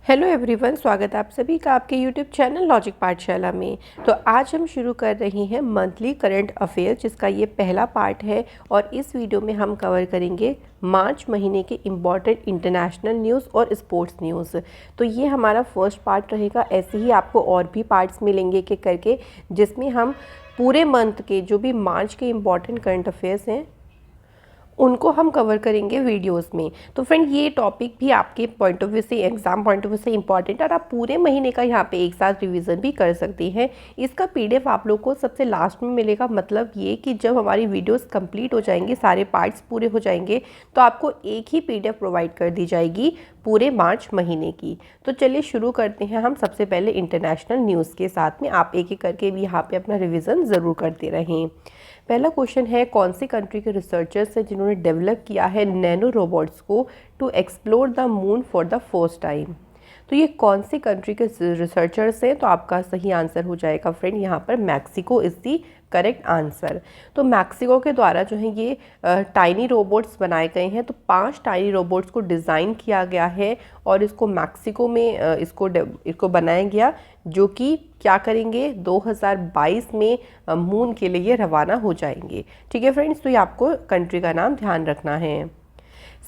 Hello everyone, स्वागत है आप सभी का आपके यूट्यूब चैनल लॉजिक पाठशाला में। तो आज हम शुरू कर रहे हैं मंथली करंट अफेयर, जिसका ये पहला पार्ट है। और इस वीडियो में हम कवर करेंगे मार्च महीने के इम्पॉर्टेंट इंटरनेशनल न्यूज़ और स्पोर्ट्स न्यूज़। तो ये हमारा फर्स्ट पार्ट रहेगा। ऐसे ही आपको और भी पार्ट्स मिलेंगे कि करके, जिसमें हम पूरे मंथ के जो भी मार्च के इम्पॉर्टेंट करंट अफेयर्स हैं उनको हम कवर करेंगे वीडियोस में। तो फ्रेंड, ये टॉपिक भी आपके पॉइंट ऑफ व्यू से, एग्जाम पॉइंट ऑफ व्यू से इंपॉर्टेंट है और आप पूरे महीने का यहाँ पे एक साथ रिवीजन भी कर सकते हैं। इसका पीडीएफ आप लोग को सबसे लास्ट में मिलेगा। मतलब ये कि जब हमारी वीडियोस कंप्लीट हो जाएंगे, सारे पार्ट्स पूरे हो जाएंगे, तो आपको एक ही पीडीएफ प्रोवाइड कर दी जाएगी पूरे मार्च महीने की। तो चलिए शुरू करते हैं हम सबसे पहले इंटरनेशनल न्यूज़ के साथ में। आप एक एक करके भी यहाँ पे अपना रिविज़न ज़रूर करते रहें। पहला क्वेश्चन है, कौन सी कंट्री के रिसर्चर्स हैं जिन्होंने डेवलप किया है नैनो रोबोट्स को to explore the moon for the first time. तो ये कौन सी कंट्री के रिसर्चर्स हैं? तो आपका सही आंसर हो जाएगा फ्रेंड यहाँ पर Mexico is the correct answer. तो मैक्सिको के द्वारा जो है ये टाइनी रोबोट्स बनाए गए हैं। तो 5 टाइनी रोबोट्स को डिज़ाइन किया गया है और इसको मैक्सिको में इसको बनाया गया, जो कि क्या करेंगे 2022 में मून के लिए रवाना हो जाएंगे। ठीक है फ्रेंड्स, तो ये आपको कंट्री का नाम ध्यान रखना है।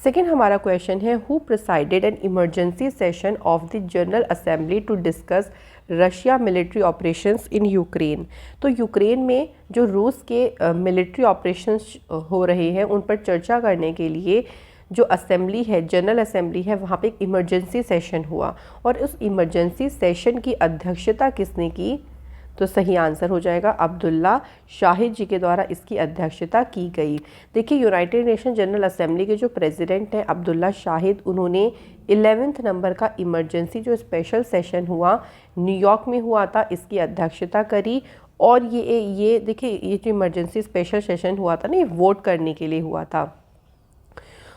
सेकेंड हमारा क्वेश्चन है, who presided an emergency session of the general assembly to discuss Russia military operations in Ukraine. तो यूक्रेन में जो रूस के मिलिट्री ऑपरेशंस हो रहे हैं उन पर चर्चा करने के लिए जो असेंबली है, जनरल असेंबली है, वहाँ पे एक इमरजेंसी सेशन हुआ। और उस इमरजेंसी सेशन की अध्यक्षता किसने की? तो सही आंसर हो जाएगा अब्दुल्ला शाहिद जी के द्वारा इसकी अध्यक्षता की गई। देखिए, यूनाइटेड नेशन जनरल असेंबली के जो प्रेसिडेंट हैं अब्दुल्ला शाहिद, उन्होंने 11वें नंबर का इमरजेंसी जो स्पेशल सेशन हुआ न्यूयॉर्क में हुआ था, इसकी अध्यक्षता करी। और ये देखिए, ये जो इमरजेंसी स्पेशल सेशन हुआ था ना, ये वोट करने के लिए हुआ था।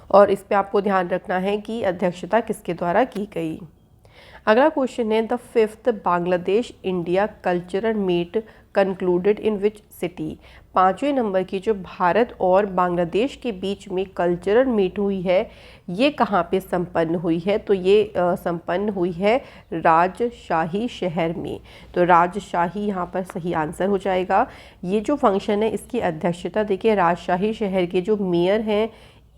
और इस पे आपको ध्यान रखना है कि अध्यक्षता किसके द्वारा की गई। अगला क्वेश्चन है, the 5th Bangladesh India cultural meet concluded in which city. 5वें नंबर की जो भारत और बांग्लादेश के बीच में कल्चरल मीट हुई है, ये कहाँ पे संपन्न हुई है? तो ये संपन्न हुई है राजशाही शहर में। तो राजशाही यहाँ पर सही आंसर हो जाएगा। ये जो फंक्शन है इसकी अध्यक्षता देखिए राजशाही शहर के जो मेयर हैं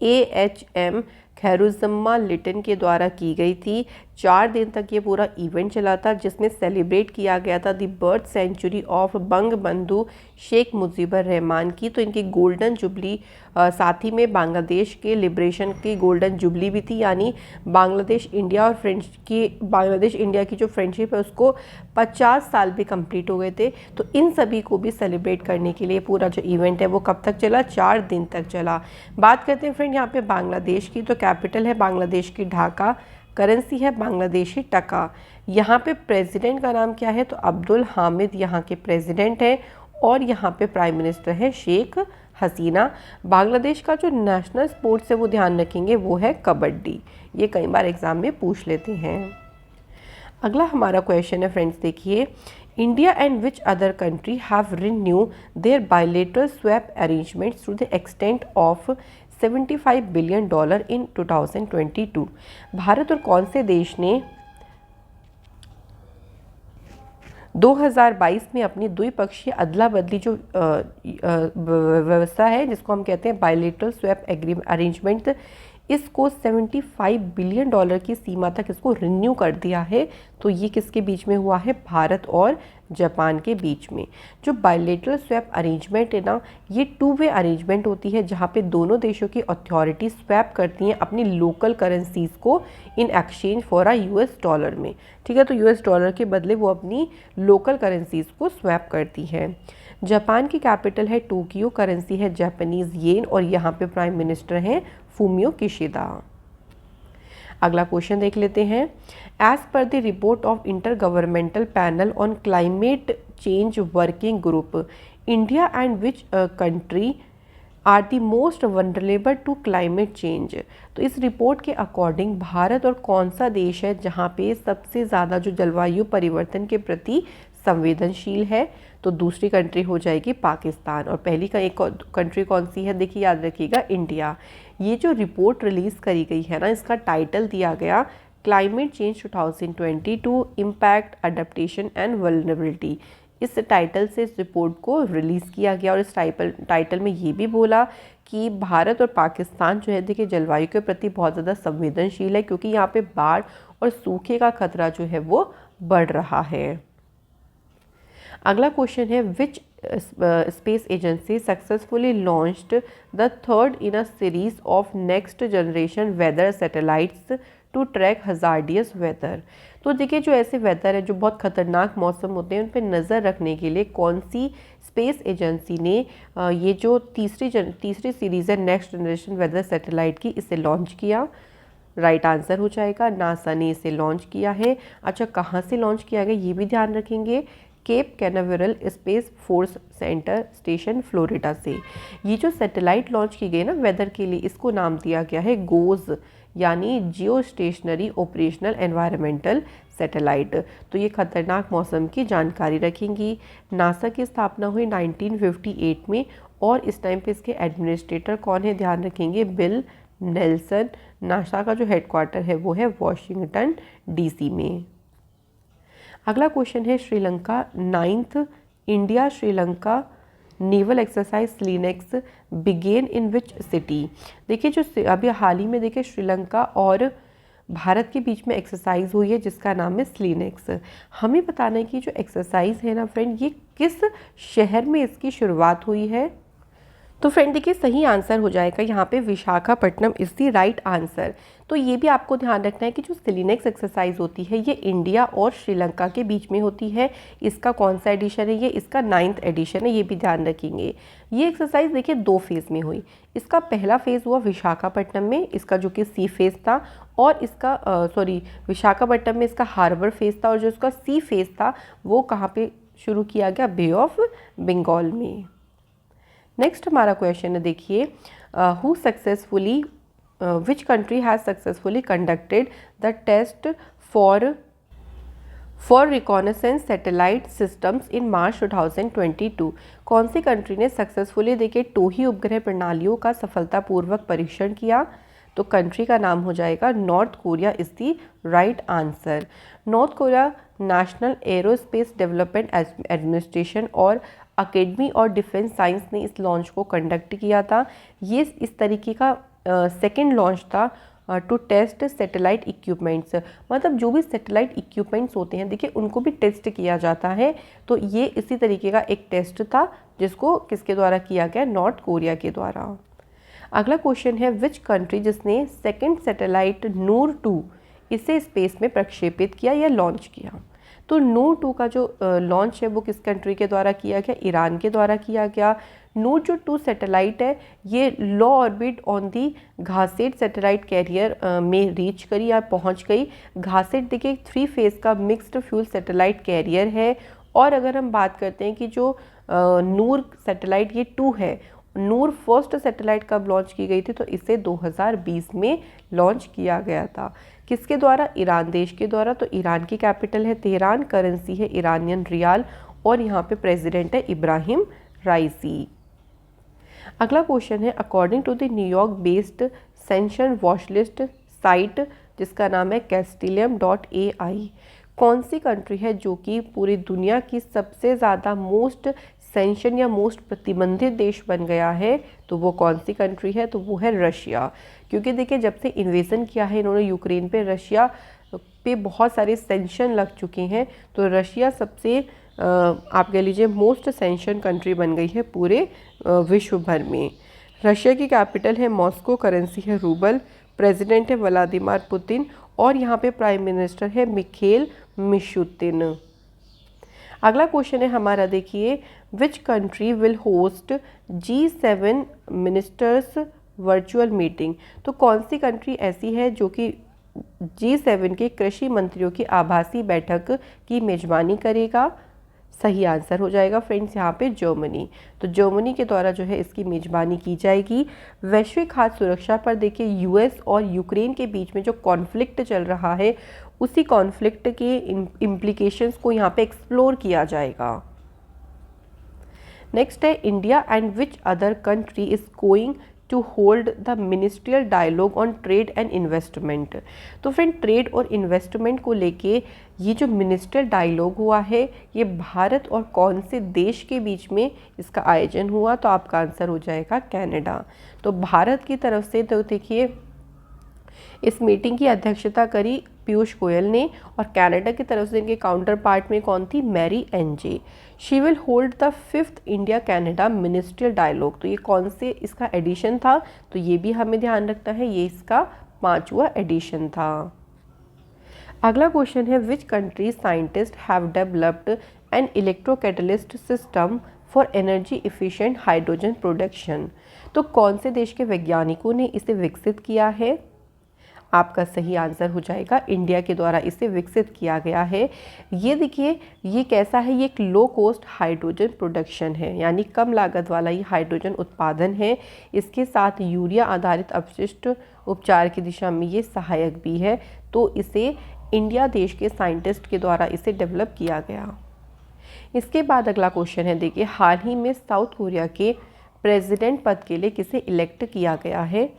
AHM खैरुज़म्मा लिटन के द्वारा की गई थी। 4 दिन तक ये पूरा इवेंट चला था, जिसमें सेलिब्रेट किया गया था the birth century of Bangabandhu Sheikh Mujibur Rahman की। तो इनकी गोल्डन जुबली, साथ ही में बांग्लादेश के लिबरेशन की गोल्डन जुबली भी थी, यानी बांग्लादेश इंडिया की जो फ्रेंडशिप है उसको 50 साल भी कंप्लीट हो गए थे। तो इन सभी को भी सेलिब्रेट करने के लिए पूरा जो इवेंट है वो कब तक चला? 4 दिन तक चला। बात करते हैं फ्रेंड यहाँ पे बांग्लादेश की। तो कैपिटल है बांग्लादेश की ढाका, करेंसी है बांग्लादेशी टका। यहाँ पे प्रेसिडेंट का नाम क्या है? तो अब्दुल हामिद यहाँ के प्रेसिडेंट हैं और यहाँ पे प्राइम मिनिस्टर है शेख हसीना। बांग्लादेश का जो नेशनल स्पोर्ट्स है वो ध्यान रखेंगे, वो है कबड्डी। ये कई बार एग्जाम में पूछ लेते हैं। अगला हमारा क्वेश्चन है फ्रेंड्स, देखिए, India and which other country have renew their bilateral swap arrangements to the extent of $75 billion in 2022। Bharat और कौन से देश ने 2022 में अपनी द्विपक्षीय अदला बदली जो व्यवस्था है, जिसको हम कहते हैं बायलेटरल स्वैप अरेंजमेंट, इसको $75 बिलियन की सीमा तक इसको रिन्यू कर दिया है। तो ये किसके बीच में हुआ है? भारत और जापान के बीच में। जो बायलेटरल स्वैप अरेंजमेंट है ना, ये 2 वे अरेंजमेंट होती है, जहाँ पे दोनों देशों की अथॉरिटी स्वैप करती हैं अपनी लोकल करेंसीज को in exchange for US dollar में। ठीक है, तो US डॉलर के बदले वो अपनी लोकल करेंसीज को स्वैप करती है। जापान की कैपिटल है टोक्यो, करेंसी है जापानीज येन और यहाँ पे प्राइम मिनिस्टर हैं फूमियो किशिदा। अगला क्वेश्चन देख लेते हैं, as per the report of inter governmental panel on climate change working group, India and which country are the most vulnerable to climate change. तो इस रिपोर्ट के अकॉर्डिंग भारत और कौन सा देश है जहाँ पे सबसे ज़्यादा जो जलवायु परिवर्तन के प्रति संवेदनशील है? तो दूसरी कंट्री हो जाएगी पाकिस्तान और पहली का एक कंट्री कौन सी है? देखिए, याद रखिएगा, इंडिया। ये जो रिपोर्ट रिलीज़ करी गई है ना, इसका टाइटल दिया गया climate change 2022 impact adaptation and vulnerability. इस टाइटल से इस रिपोर्ट को रिलीज़ किया गया और इस टाइटल में ये भी बोला कि भारत और पाकिस्तान जो है देखिए जलवायु के प्रति बहुत ज़्यादा संवेदनशील है, क्योंकि यहाँ पे बाढ़ और सूखे का खतरा जो है वो बढ़ रहा है। अगला क्वेश्चन है, which space agency successfully launched the third in a series of next generation weather satellites to track hazardous weather. तो देखिए जो ऐसे वेदर है जो बहुत खतरनाक मौसम होते हैं उन पर नज़र रखने के लिए कौन सी स्पेस एजेंसी ने ये जो तीसरी सीरीज़ है नेक्स्ट जनरेशन वेदर सैटेलाइट की, इसे लॉन्च किया। राइट आंसर हो जाएगा नासा ने इसे लॉन्च किया है। अच्छा, कहाँ से लॉन्च किया गया ये भी ध्यान रखेंगे, Cape Canaveral space force centre station Florida से। ये जो सैटेलाइट लॉन्च की गई ना वेदर के लिए, इसको नाम दिया गया है गोज़, यानी जियो स्टेशनरी ऑपरेशनल एनवायरमेंटल सैटेलाइट। तो ये खतरनाक मौसम की जानकारी रखेंगी। नासा की स्थापना हुई 1958 में और इस टाइम पे इसके एडमिनिस्ट्रेटर कौन है ध्यान रखेंगे, बिल नेल्सन। नासा का जो हेडक्वार्टर है वो है वॉशिंगटन डीसी में। अगला क्वेश्चन है, Sri Lanka 9th India Sri Lanka naval exercise SLINEX begin in which city. देखिए जो अभी हाल ही में देखिए श्रीलंका और भारत के बीच में एक्सरसाइज हुई है जिसका नाम है स्लीनेक्स। हमें बताना है कि जो एक्सरसाइज है ना फ्रेंड, ये किस शहर में इसकी शुरुआत हुई है। तो फ्रेंड देखिए सही आंसर हो जाएगा यहाँ पे Visakhapatnam is the right answer. तो ये भी आपको ध्यान रखना है कि जो स्लीनेक्स एक्सरसाइज होती है ये इंडिया और श्रीलंका के बीच में होती है। इसका कौन सा एडिशन है, ये इसका 9th एडिशन है, ये भी ध्यान रखेंगे। ये एक्सरसाइज देखिए 2 फेज़ में हुई। इसका पहला फेज़ हुआ विशाखापट्टनम में, इसका जो कि सी फेज़ था, और इसका विशाखापट्टनम में इसका हार्बर फेज़ था, और जो इसका सी फेज़ था वो कहाँ पे शुरू किया गया, बे ऑफ बंगाल में। नेक्स्ट हमारा क्वेश्चन है देखिए, who successfully which country has successfully conducted the test for reconnaissance satellite systems in March 2022। कौन सी कंट्री ने सक्सेसफुली देखिए टोही उपग्रह प्रणालियों का सफलतापूर्वक परीक्षण किया। तो कंट्री का नाम हो जाएगा north Korea is the right answer. North Korea national aerospace development administration और अकेडमी और डिफेंस साइंस ने इस लॉन्च को कंडक्ट किया था। ये इस तरीके का सेकेंड लॉन्च था टू टेस्ट सैटेलाइट इक्विपमेंट्स। मतलब जो भी सैटेलाइट इक्विपमेंट्स होते हैं देखिए उनको भी टेस्ट किया जाता है। तो ये इसी तरीके का एक टेस्ट था जिसको किसके द्वारा किया गया, नॉर्थ कोरिया के द्वारा। अगला क्वेश्चन है, विच कंट्री जिसने सेकेंड सैटेलाइट नूर 2 इसे स्पेस में प्रक्षेपित किया या लॉन्च किया। तो नूर 2 का जो लॉन्च है वो किस कंट्री के द्वारा किया गया, ईरान के द्वारा किया गया। नूर जो 2 सैटेलाइट है ये लो ऑर्बिट ऑन दी घासेट सैटेलाइट कैरियर में रीच करी या पहुंच गई। घासेट देखिए 3 फेज़ का मिक्स्ड फ्यूल सैटेलाइट कैरियर है। और अगर हम बात करते हैं कि जो नूर सैटेलाइट ये 2 है, नूर फर्स्ट सैटेलाइट कब लॉन्च की गई थी, तो इसे 2020 में लॉन्च किया गया था। किसके द्वारा, ईरान देश के द्वारा। तो ईरान की कैपिटल है तेहरान, करेंसी है ईरानियन रियाल, और यहाँ पे प्रेसिडेंट है इब्राहिम राइसी। अगला क्वेश्चन है, according to the New York based sanction watchlist site जिसका नाम है Castellium.ai, कौन सी कंट्री है जो कि पूरी दुनिया की सबसे ज़्यादा मोस्ट सेंशन या मोस्ट प्रतिबंधित देश बन गया है। तो वो कौन सी कंट्री है, तो वो है रशिया। क्योंकि देखिए जब से इन्वेजन किया है इन्होंने यूक्रेन पे, रशिया पे बहुत सारे सेंशन लग चुके हैं। तो रशिया सबसे आप कह लीजिए मोस्ट सेंशन कंट्री बन गई है पूरे विश्व भर में। रशिया की कैपिटल है मॉस्को, करेंसी है रूबल, प्रेसिडेंट है व्लादिमीर पुतिन, और यहाँ पे प्राइम मिनिस्टर है मिखेल मिशुतिन। अगला क्वेश्चन है हमारा देखिए, which country will host G7 ministers virtual meeting. तो कौन सी कंट्री ऐसी है जो कि G7 के कृषि मंत्रियों की आभासी बैठक की मेजबानी करेगा। सही आंसर हो जाएगा फ्रेंड्स यहाँ पे जर्मनी। तो जर्मनी के द्वारा जो है इसकी मेजबानी की जाएगी। वैश्विक खाद्य सुरक्षा पर देखिए यूएस और यूक्रेन के बीच में जो कॉन्फ्लिक्ट चल रहा है उसी कॉन्फ्लिक्ट के इम्प्लीकेशंस को यहाँ पे एक्सप्लोर किया जाएगा। नेक्स्ट है, India and which other country is going to hold the ministerial dialogue on trade and investment. तो फ्रेंड ट्रेड और इन्वेस्टमेंट को लेके ये जो मिनिस्ट्रियल डायलॉग हुआ है ये भारत और कौन से देश के बीच में इसका आयोजन हुआ, तो आपका आंसर हो जाएगा कनाडा। तो भारत की तरफ से तो देखिए इस मीटिंग की अध्यक्षता करी पीयूष गोयल ने, और कनाडा की तरफ से इनके काउंटर पार्ट में कौन थी, Mary Ng. She will hold the 5th India Canada ministerial dialogue. तो ये कौन से इसका एडिशन था, तो ये भी हमें ध्यान रखना है, ये इसका 5वां एडिशन था। अगला क्वेश्चन है which country scientist have developed an electrocatalyst system for energy efficient hydrogen production. तो कौन से देश के वैज्ञानिकों ने इसे विकसित किया है, आपका सही आंसर हो जाएगा इंडिया के द्वारा इसे विकसित किया गया है। ये देखिए ये कैसा है, ये एक लो कॉस्ट हाइड्रोजन प्रोडक्शन है, यानी कम लागत वाला ये हाइड्रोजन उत्पादन है। इसके साथ यूरिया आधारित अपशिष्ट उपचार की दिशा में ये सहायक भी है। तो इसे इंडिया देश के साइंटिस्ट के द्वारा इसे डेवलप किया गया। इसके बाद अगला क्वेश्चन है, देखिए हाल ही में साउथ कोरिया के प्रेसिडेंट पद के लिए किसे इलेक्ट किया गया है,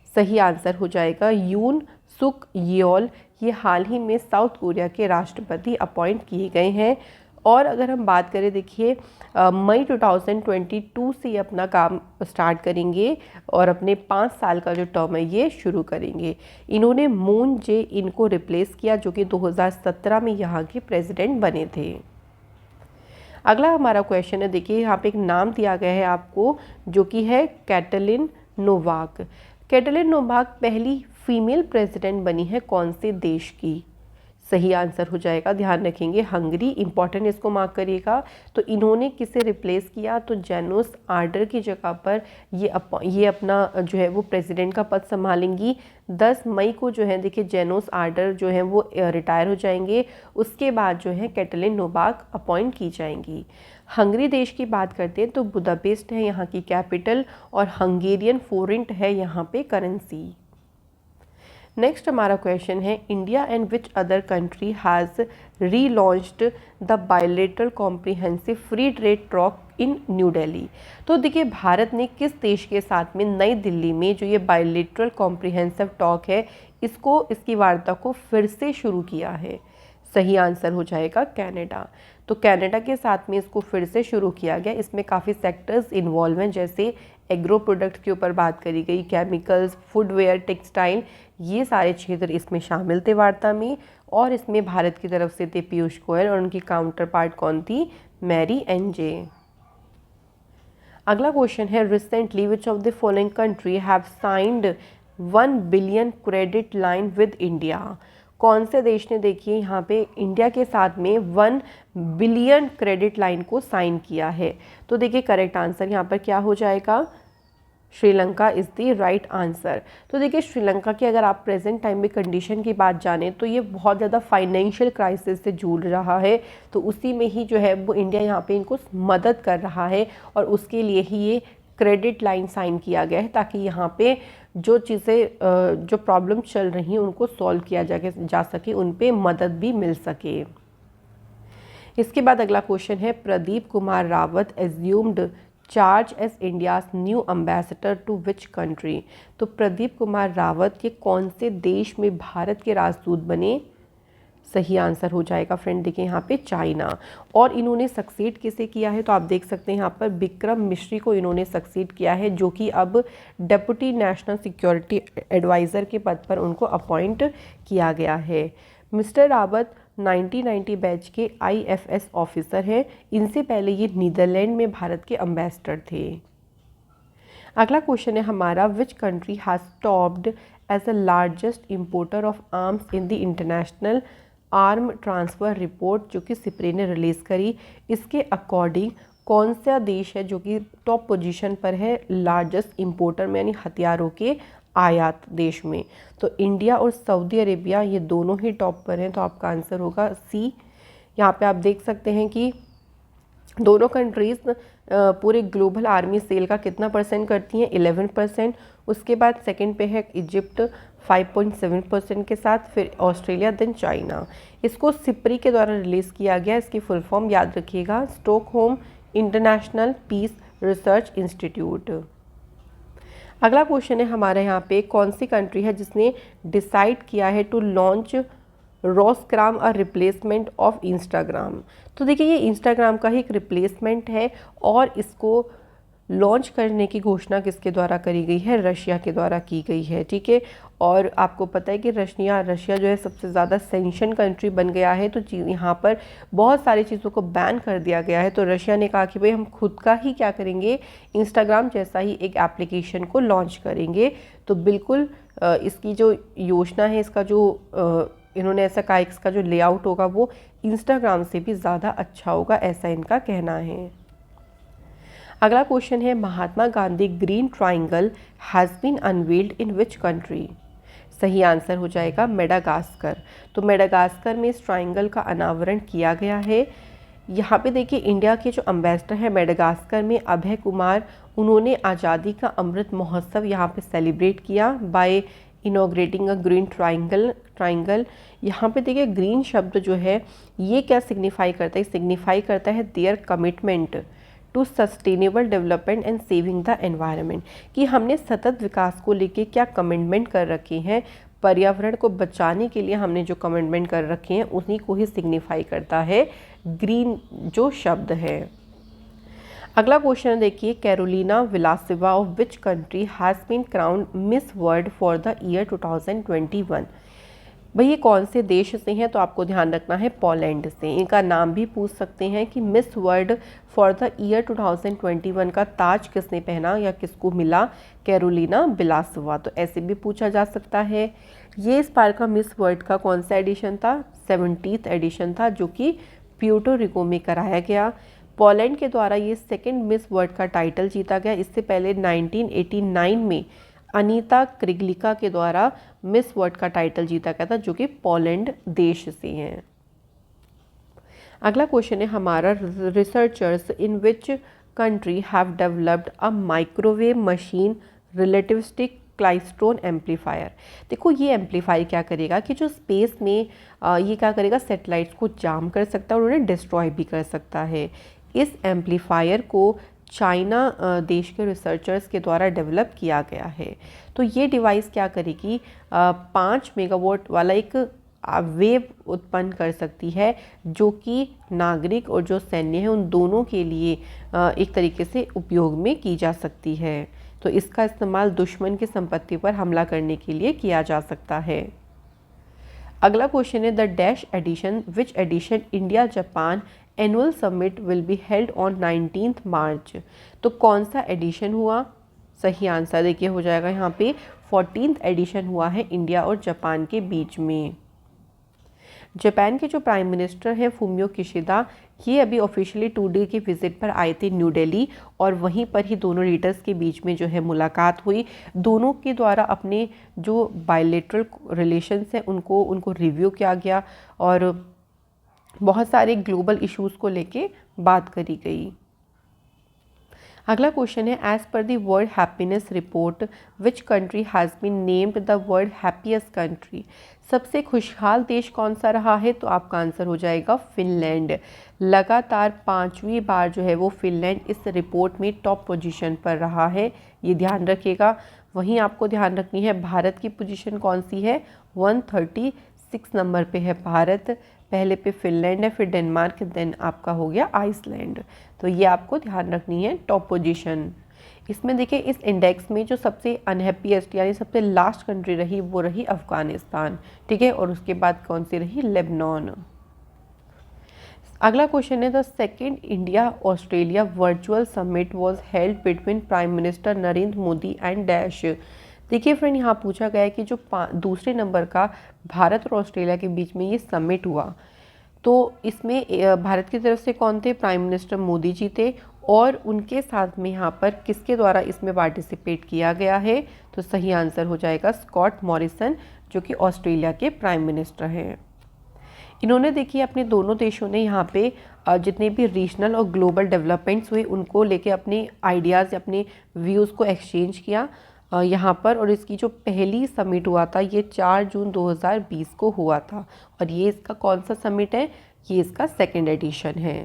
सही आंसर हो जाएगा यून सुक येओल। ये हाल ही में साउथ कोरिया के राष्ट्रपति अपॉइंट किए गए हैं। और अगर हम बात करें देखिए मई 2022 से ये अपना काम स्टार्ट करेंगे और अपने 5 साल का जो टर्म है ये शुरू करेंगे। इन्होंने मून जे इन को रिप्लेस किया जो कि 2017 में यहाँ के प्रेसिडेंट बने थे। अगला हमारा क्वेश्चन है, देखिए यहाँ पे एक नाम दिया गया है आपको जो कि है कैटलिन नोवाक। कैटलिन नोवाक पहली फीमेल प्रेसिडेंट बनी है कौन से देश की, सही आंसर हो जाएगा, ध्यान रखेंगे हंगरी, इंपॉर्टेंट इसको मार्क करिएगा। तो इन्होंने किसे रिप्लेस किया, तो जेनोस आर्डर की जगह पर ये अपना जो है वो प्रेसिडेंट का पद संभालेंगी। 10 मई को जो है देखिए जेनोस आर्डर जो है वो रिटायर हो जाएंगे। उसके बाद जो है कैटलिन नोवाक अपॉइंट की जाएंगी। हंगरी देश की बात करते हैं तो बुदापेस्ट है यहाँ की कैपिटल और हंगेरियन फोरेंट है यहाँ पे करेंसी। नेक्स्ट हमारा क्वेश्चन है, India and which other country has relaunched the bilateral comprehensive free trade talk in new Delhi. तो देखिए भारत ने किस देश के साथ में नई दिल्ली में जो ये बायलैटरल कॉम्प्रिहेंसिव टॉक है इसकी वार्ता को फिर से शुरू किया है, सही आंसर हो जाएगा कनाडा। तो कनाडा के साथ में इसको फिर से शुरू किया गया। इसमें काफ़ी सेक्टर्स इन्वॉल्व हैं, जैसे एग्रो प्रोडक्ट के ऊपर बात करी गई, केमिकल्स, फुटवेयर, टेक्सटाइल, ये सारे क्षेत्र इसमें शामिल थे वार्ता में। और इसमें भारत की तरफ से थे पीयूष गोयल और उनकी काउंटर पार्ट कौन थी, मैरी एनजे। अगला क्वेश्चन है, recently which of the following country have signed 1 billion credit line with India. कौन से देश ने देखिए यहाँ पे इंडिया के साथ में 1 बिलियन क्रेडिट लाइन को साइन किया है। तो देखिए करेक्ट आंसर यहाँ पर क्या हो जाएगा, Sri Lanka is the right answer. तो देखिए श्रीलंका की अगर आप प्रेजेंट टाइम में कंडीशन की बात जानें तो ये बहुत ज़्यादा फाइनेंशियल क्राइसिस से जूझ रहा है। तो उसी में ही जो है वो इंडिया यहाँ पे इनको मदद कर रहा है और उसके लिए ही ये क्रेडिट लाइन साइन किया गया है, ताकि यहाँ पे जो चीज़ें जो प्रॉब्लम चल रही हैं उनको सॉल्व किया जा सके, उन पे मदद भी मिल सके। इसके बाद अगला क्वेश्चन है, Pradeep Kumar Rawat assumed charge as India's new ambassador to which country. तो प्रदीप कुमार रावत ये कौन से देश में भारत के राजदूत बने, सही आंसर हो जाएगा फ्रेंड देखिए यहाँ पे चाइना। और इन्होंने सक्सीड किसे किया है, तो आप देख सकते हैं यहाँ पर विक्रम मिश्री को इन्होंने सक्सीड किया है, जो कि अब डेप्यूटी नेशनल सिक्योरिटी एडवाइज़र के पद पर उनको अपॉइंट किया गया है। मिस्टर रावत 1990 बैच के IFS ऑफिसर हैं। इनसे पहले ये नीदरलैंड में भारत के एम्बेसडर थे। अगला क्वेश्चन है हमारा, which country has topped as the largest importer of arms in the international arm transfer report, जो कि सिप्रे ने रिलीज़ करी। इसके अकॉर्डिंग कौन सा देश है जो कि टॉप पोजीशन पर है लार्जेस्ट इम्पोर्टर में, यानी हथियारों के आयात देश में। तो इंडिया और सऊदी अरेबिया ये दोनों ही टॉप पर हैं, तो आपका आंसर होगा सी। यहाँ पे आप देख सकते हैं कि दोनों कंट्रीज़ पूरे ग्लोबल आर्मी सेल का कितना परसेंट करती हैं, 11%। उसके बाद सेकंड पे है इजिप्ट 5.7% के साथ, फिर ऑस्ट्रेलिया, देन चाइना। इसको सिप्री के द्वारा रिलीज़ किया गया। इसकी फुल फॉर्म याद रखिएगा, Stockholm international peace research institute. अगला क्वेश्चन है हमारे यहाँ पे, कौन सी कंट्री है जिसने डिसाइड किया है to launch Rossgram a replacement of Instagram. तो देखिए ये इंस्टाग्राम का ही एक रिप्लेसमेंट है और इसको लॉन्च करने की घोषणा किसके द्वारा करी गई है, रशिया के द्वारा की गई है। ठीक है, और आपको पता है कि रशिया जो है सबसे ज़्यादा सैंक्शन कंट्री बन गया है, तो यहाँ पर बहुत सारी चीज़ों को बैन कर दिया गया है। तो रशिया ने कहा कि भाई हम खुद का ही क्या करेंगे, इंस्टाग्राम जैसा ही एक एप्लीकेशन को लॉन्च करेंगे। तो बिल्कुल इसकी जो योजना है, इसका जो इन्होंने ऐसा कहा, इसका जो लेआउट होगा वो इंस्टाग्राम से भी ज़्यादा अच्छा होगा, ऐसा इनका कहना है। अगला क्वेश्चन है, Mahatma Gandhi green triangle has been unveiled in which country. सही आंसर हो जाएगा मेडागास्कर। तो मेडागास्कर में इस ट्राइंगल का अनावरण किया गया है। यहाँ पे देखिए इंडिया के जो एम्बेसडर हैं मेडागास्कर में, अभय कुमार, उन्होंने आज़ादी का अमृत महोत्सव यहाँ पे सेलिब्रेट किया बाय इनॉग्रेटिंग अ ग्रीन ट्राइंगल। यहाँ पे देखिए ग्रीन शब्द जो है ये क्या सिग्निफाई करता है, सिग्निफाई करता है their commitment to sustainable development and saving the environment, कि हमने सतत विकास को लेके क्या कमिटमेंट कर रखे हैं, पर्यावरण को बचाने के लिए हमने जो कमिटमेंट कर रखे हैं उन्हीं को ही सिग्निफाई करता है ग्रीन जो शब्द है। अगला क्वेश्चन देखिए, Karolina Bielawska of which country has been crowned Miss World for the year 2021। भाई ये कौन से देश से हैं, तो आपको ध्यान रखना है पोलैंड से। इनका नाम भी पूछ सकते हैं कि miss World for the year 2021 का ताज किसने पहना या किसको मिला, कैरोलिना विलासिवा। तो ऐसे भी पूछा जा सकता है। ये इस बार का मिस वर्ल्ड का कौन सा एडिशन था, 70th एडिशन था, जो कि प्यूर्टो रिको में कराया गया। पोलैंड के द्वारा ये सेकंड मिस वर्ल्ड का टाइटल जीता गया। इससे पहले 1989 में अनीता क्रिगलिका के द्वारा मिस वर्ल्ड का टाइटल जीता गया था, जो कि पोलैंड देश से हैं। अगला क्वेश्चन है हमारा, researchers in which country have developed a microwave machine relativistic klystron amplifier. देखो ये एम्पलीफाई क्या करेगा कि जो स्पेस में ये क्या करेगा, सैटेलाइट्स को जाम कर सकता है और उन्हें डिस्ट्रॉय भी कर सकता है। इस एम्पलीफायर को चाइना देश के रिसर्चर्स के द्वारा डेवलप किया गया है। तो ये डिवाइस क्या करेगी, 5 मेगावाट वाला एक वेव उत्पन्न कर सकती है, जो कि नागरिक और जो सैन्य है उन दोनों के लिए एक तरीके से उपयोग में की जा सकती है। तो इसका इस्तेमाल दुश्मन की संपत्ति पर हमला करने के लिए किया जा सकता है। अगला क्वेश्चन है, the dash edition which edition India Japan annual summit will be held on 19 March. तो कौन सा एडिशन हुआ, सही आंसर देखिए हो जाएगा यहाँ पे 14th एडिशन हुआ है इंडिया और जापान के बीच में। जापान के जो प्राइम मिनिस्टर हैं फूमियो किशिदा, ये अभी ऑफिशियली 2 डे की विजिट पर आए थे न्यू दिल्ली, और वहीं पर ही दोनों लीडर्स के बीच में जो है मुलाकात हुई। दोनों के द्वारा अपने जो बायलैटरल रिलेशंस हैं उनको रिव्यू किया गया और बहुत सारे ग्लोबल इश्यूज़ को लेके बात करी गई। अगला क्वेश्चन है, as per the world happiness report which country has been named the world happiest country. सबसे खुशहाल देश कौन सा रहा है, तो आपका आंसर हो जाएगा फिनलैंड। लगातार 5वीं बार जो है वो फिनलैंड इस रिपोर्ट में टॉप पोजीशन पर रहा है, ये ध्यान रखिएगा। वहीं आपको ध्यान रखनी है भारत की पोजीशन कौन सी है, 136 नंबर पे है भारत, पहले पे फिनलैंड है, फिर डेनमार्क, देन आपका हो गया आइसलैंड। तो ये आपको ध्यान रखनी है टॉप पोजीशन। इसमें देखिए इस इंडेक्स में जो सबसे अनहैप्पीएस्ट यानी सबसे लास्ट कंट्री रही वो रही अफगानिस्तान, ठीक है, और उसके बाद कौन सी रही, लेबनान। अगला क्वेश्चन है, the second India Australia virtual summit was held between prime minister Narendra Modi and dash. देखिए फ्रेंड यहाँ पूछा गया है कि जो दूसरे नंबर का भारत और ऑस्ट्रेलिया के बीच में ये समिट हुआ, तो इसमें भारत की तरफ से कौन थे, प्राइम मिनिस्टर मोदी जी थे, और उनके साथ में यहाँ पर किसके द्वारा इसमें पार्टिसिपेट किया गया है, तो सही आंसर हो जाएगा स्कॉट मॉरिसन, जो कि ऑस्ट्रेलिया के प्राइम मिनिस्टर हैं। इन्होंने देखिए अपने दोनों देशों ने यहाँ पे जितने भी रीजनल और ग्लोबल डेवलपमेंट्स हुए उनको लेके अपने आइडियाज़, अपने व्यूज़ को एक्सचेंज किया यहाँ पर। और इसकी जो पहली समिट हुआ था ये 4 जून 2020 को हुआ था, और ये इसका कौन सा समिट है, ये इसका सेकेंड एडिशन है।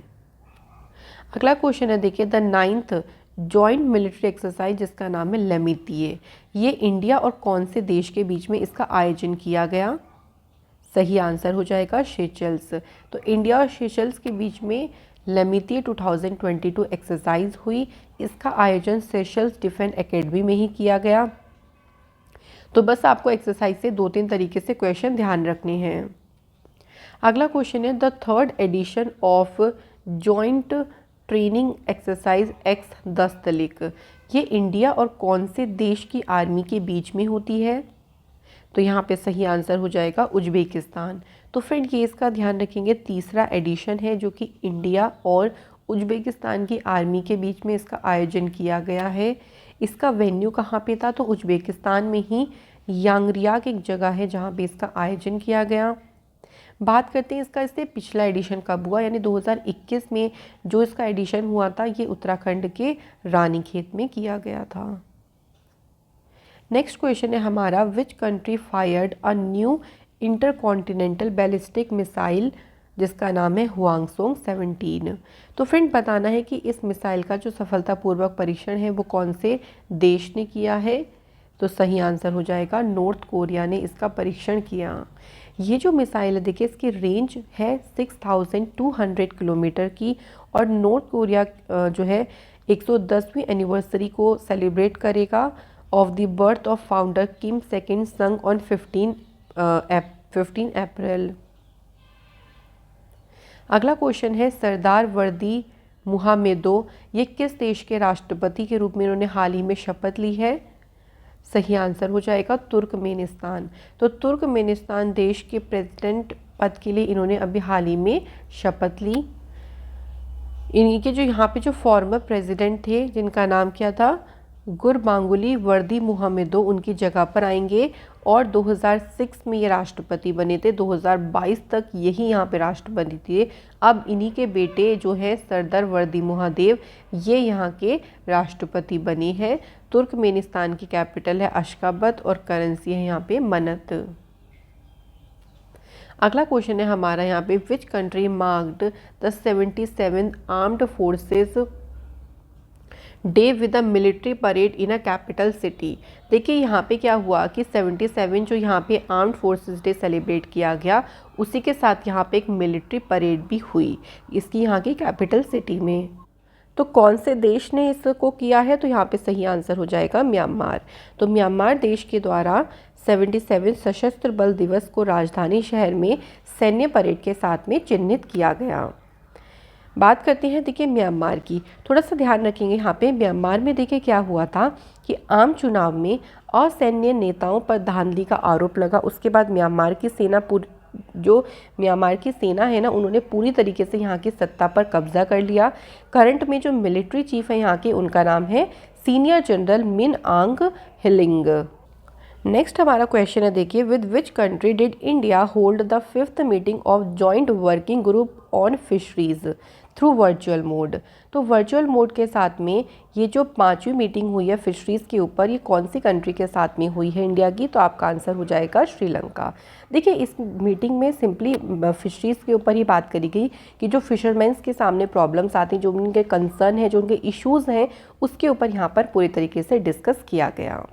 अगला क्वेश्चन है देखिए, the 9th joint military exercise जिसका नाम है लेमितिए, ये इंडिया और कौन से देश के बीच में इसका आयोजन किया गया? सही आंसर हो जाएगा सेशेल्स। तो इंडिया और सेशेल्स के बीच में लेमितिए 2022 एक्सरसाइज हुई। इसका आयोजन सेशेल्स डिफेंस एकेडमी में ही किया गया। तो बस आपको एक्सरसाइज से 2-3 तरीके से क्वेश्चन ध्यान रखने हैं। अगला क्वेश्चन है the third edition of joint training exercise X Dustlik, ये इंडिया और कौन से देश की आर्मी के बीच में होती है? तो यहाँ पे सही आंसर हो जाएगा उज्बेकिस्तान। तो फ्रेंड ये इसका ध्यान रखेंगे, तीसरा एडिशन है जो कि इंडिया और उज्बेकिस्तान की आर्मी के बीच में इसका आयोजन किया गया है। इसका वेन्यू कहाँ पे था? तो उज्बेकिस्तान में ही यांगरियाक एक जगह है जहाँ पे इसका आयोजन किया गया। बात करते हैं इससे पिछला एडिशन कब हुआ, यानी 2021 में जो इसका एडिशन हुआ था ये उत्तराखंड के रानीखेत में किया गया था। नेक्स्ट क्वेश्चन है हमारा which country fired a new intercontinental ballistic missile जिसका नाम है हुआंगसोंग 17। तो फ्रेंड बताना है कि इस मिसाइल का जो सफलतापूर्वक परीक्षण है वो कौन से देश ने किया है? तो सही आंसर हो जाएगा नॉर्थ कोरिया ने इसका परीक्षण किया। ये जो मिसाइल है देखिए इसकी रेंज है 6200 किलोमीटर की और नॉर्थ कोरिया जो है 110वीं एनिवर्सरी को सेलिब्रेट करेगा of the birth of founder Kim second संग ऑन 15 अप्रैल। अगला क्वेश्चन है सरदार वर्दी मुहामेदो, ये किस देश के राष्ट्रपति के रूप में इन्होंने हाल ही में शपथ ली है? सही आंसर हो जाएगा तुर्कमेनिस्तान। तो तुर्कमेनिस्तान देश के प्रेसिडेंट पद के लिए इन्होंने अभी हाल ही में शपथ ली। इन्हीं के जो यहाँ पे जो फॉर्मर प्रेसिडेंट थे जिनका नाम क्या था गुरबांगुली वर्दी मुहम्मदो, उनकी जगह पर आएंगे और 2006 में ये राष्ट्रपति बने थे। 2022 तक यही यहाँ पे राष्ट्रपति थे। अब इन्हीं के बेटे जो है सरदार वर्दी मुहादेव ये यहाँ के राष्ट्रपति बने हैं। तुर्कमेनिस्तान की कैपिटल है अशकाबत और करेंसी है यहाँ पे मनत। अगला क्वेश्चन है हमारा यहाँ पे which country marked the 77th armed forces day with a military parade in a capital city. देखिए यहाँ पे क्या हुआ कि 77 जो यहाँ पे आर्म्ड फोर्सेस डे सेलिब्रेट किया गया उसी के साथ यहाँ पे एक मिलिट्री परेड भी हुई इसकी यहाँ की कैपिटल सिटी में। तो कौन से देश ने इसको किया है? तो यहाँ पे सही आंसर हो जाएगा म्यांमार। तो म्यांमार देश के द्वारा 77 सशस्त्र बल दिवस को राजधानी शहर में सैन्य परेड के साथ में चिन्हित किया गया। बात करते हैं देखिए म्यांमार की, थोड़ा सा ध्यान रखेंगे यहाँ पे। म्यांमार में देखिए क्या हुआ था कि आम चुनाव में असैन्य नेताओं पर धांधली का आरोप लगा। उसके बाद म्यांमार की सेना म्यांमार की सेना है ना उन्होंने पूरी तरीके से यहाँ की सत्ता पर कब्जा कर लिया। करंट में जो मिलिट्री चीफ है यहाँ के उनका नाम है सीनियर जनरल मिन आंग हिलिंग। नेक्स्ट हमारा क्वेश्चन है देखिए with which country did India hold the 5th meeting of joint working group on fisheries through virtual mode. तो वर्चुअल मोड के साथ में ये जो 5वीं मीटिंग हुई है फिशरीज़ के ऊपर ये कौन सी कंट्री के साथ में हुई है इंडिया की? तो आपका आंसर हो जाएगा श्रीलंका। देखिए इस मीटिंग में सिंपली फिशरीज़ के ऊपर ही बात करी गई कि जो फिशरमैन्स के सामने प्रॉब्लम्स आती हैं, जो उनके कंसर्न है, जो उनके इश्यूज़ हैं, उसके ऊपर यहाँ पर पूरी तरीके से डिस्कस किया गया।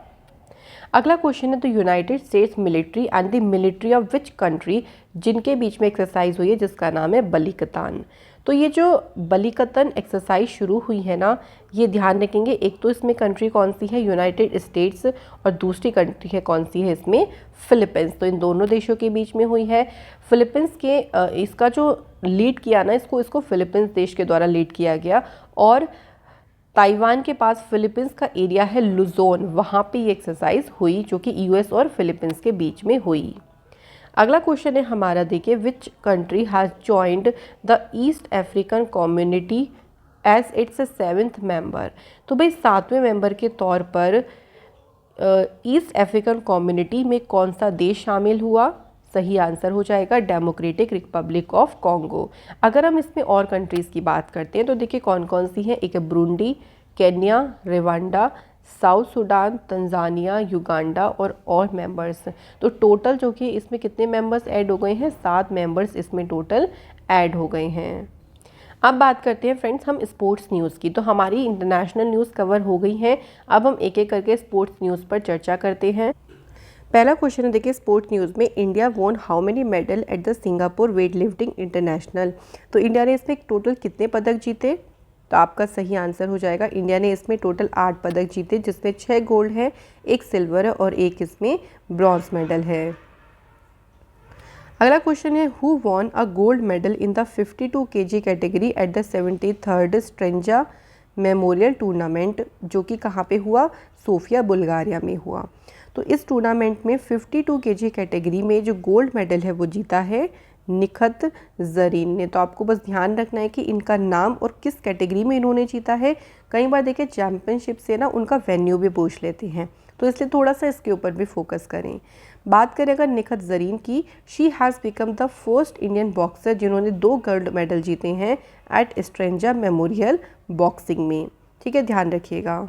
अगला क्वेश्चन है the United states military and the military of which country जिनके बीच में एक्सरसाइज हुई है जिसका नाम है बलिकतान। तो ये जो बलिकतन एक्सरसाइज शुरू हुई है ना ये ध्यान रखेंगे, एक तो इसमें कंट्री कौन सी है यूनाइटेड स्टेट्स और दूसरी कंट्री है कौन सी है इसमें फिलीपींस। तो इन दोनों देशों के बीच में हुई है। फिलीपींस के इसका जो लीड किया ना इसको फिलीपींस देश के द्वारा लीड किया गया और ताइवान के पास फिलीपींस का एरिया है लुजोन, वहाँ पे ये एक्सरसाइज हुई जो कि यूएस और फिलीपींस के बीच में हुई। अगला क्वेश्चन है हमारा देखिए which country has joined the East African community as its 7th member. तो भाई 7वें मेंबर के तौर पर ईस्ट अफ्रीकन कम्युनिटी में कौन सा देश शामिल हुआ? सही आंसर हो जाएगा डेमोक्रेटिक रिपब्लिक ऑफ कॉन्गो। अगर हम इसमें और कंट्रीज़ की बात करते हैं तो देखिए कौन कौन सी हैं। एक है Burundi, Kenya, Rwanda, south Sudan, Tanzania, Uganda और मेंबर्स। तो टोटल जो कि इसमें कितने मेंबर्स ऐड हो गए हैं? 7 मेंबर्स इसमें टोटल ऐड हो गए हैं। अब बात करते हैं फ्रेंड्स हम स्पोर्ट्स न्यूज़ की। तो हमारी इंटरनेशनल न्यूज़ कवर हो गई है, अब हम एक एक करके स्पोर्ट्स न्यूज़ पर चर्चा करते हैं। पहला क्वेश्चन है देखिए स्पोर्ट्स न्यूज़ में, इंडिया वोन how many medal at the Singapore weight lifting international. तो इंडिया ने इसमें टोटल कितने पदक जीते? तो आपका सही आंसर हो जाएगा, इंडिया ने इसमें टोटल 8 पदक जीते, जिसमें 6 गोल्ड है, 1 सिल्वर है और 1 इसमें ब्रॉन्ज मेडल है। अगला क्वेश्चन है, who won a gold medal in the 52 kg category at the 73rd stanza memorial tournament, जो कि कहाँ पे हुआ? सोफिया बुल्गारिया में हुआ। तो इस टूर्नामेंट में 52 kg कैटेगरी में जो गोल्ड मेडल है वो जीता है निखत जरीन ने। तो आपको बस ध्यान रखना है कि इनका नाम और किस कैटेगरी में इन्होंने जीता है। कई बार देखिए चैम्पियनशिप से ना उनका वेन्यू भी पूछ लेते हैं, तो इसलिए थोड़ा सा इसके ऊपर भी फोकस करें। बात करें अगर निखत जरीन की, she has become the first Indian boxer जिन्होंने 2 गोल्ड मेडल जीते हैं एट स्ट्रेंजा मेमोरियल बॉक्सिंग में। ठीक है, ध्यान रखिएगा।